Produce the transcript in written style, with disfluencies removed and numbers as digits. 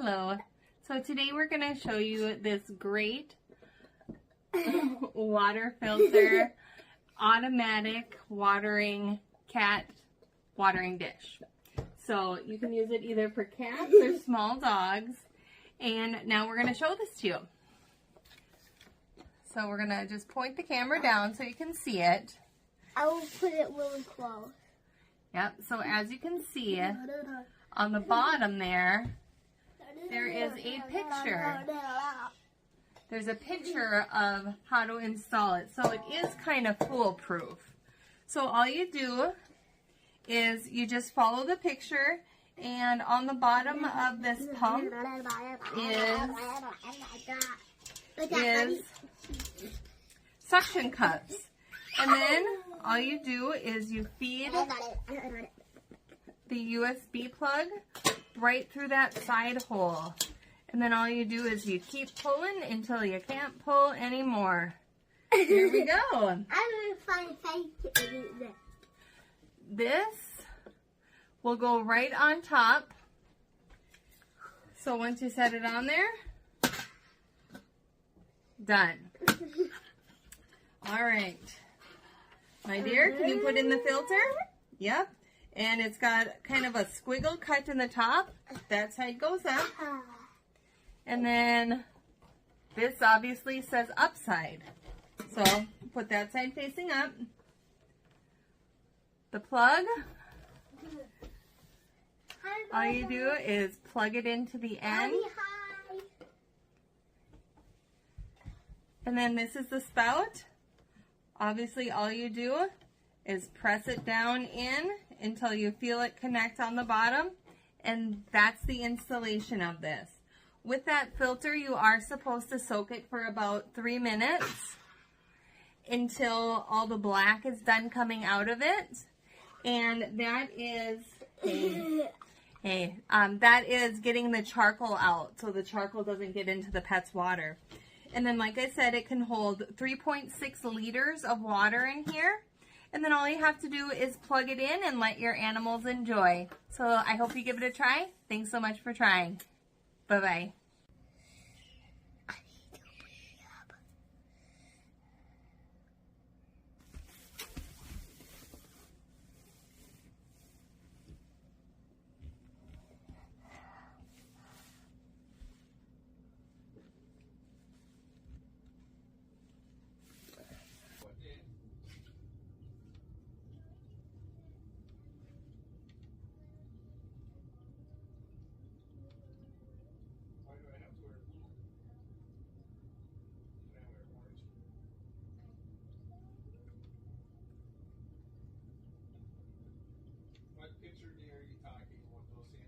Hello. So today we're going to show you this great water filter automatic cat watering dish. So you can use it either for cats or small dogs. And now we're going to show this to you. So we're going to just point the camera down so you can see it. I will put it really close. Yep, so as you can see, on the bottom there is a picture. There's a picture of how to install it. So it is kind of foolproof. So all you do is you just follow the picture, and on the bottom of this pump is suction cups. And then all you do is you feed the USB plug right through that side hole. And then all you do is you keep pulling until you can't pull anymore. Here we go. I'm going to find this. This will go right on top. So once you set it on there, done. All right. My dear, can you put in the filter? Yep. And it's got kind of a squiggle cut in the top. That side goes up. And then this obviously says upside. So put that side facing up. The plug, all you do is plug it into the end. And then this is the spout. Obviously, all you do is press it down in until you feel it connect on the bottom, and that's the installation of this. With that filter, you are supposed to soak it for about 3 minutes until all the black is done coming out of it, and that is that is getting the charcoal out, so the charcoal doesn't get into the pet's water. And then, like I said, it can hold 3.6 liters of water in here. And then all you have to do is plug it in and let your animals enjoy. So I hope you give it a try. Thanks so much for trying. Bye-bye. What picture are you talking? What those in?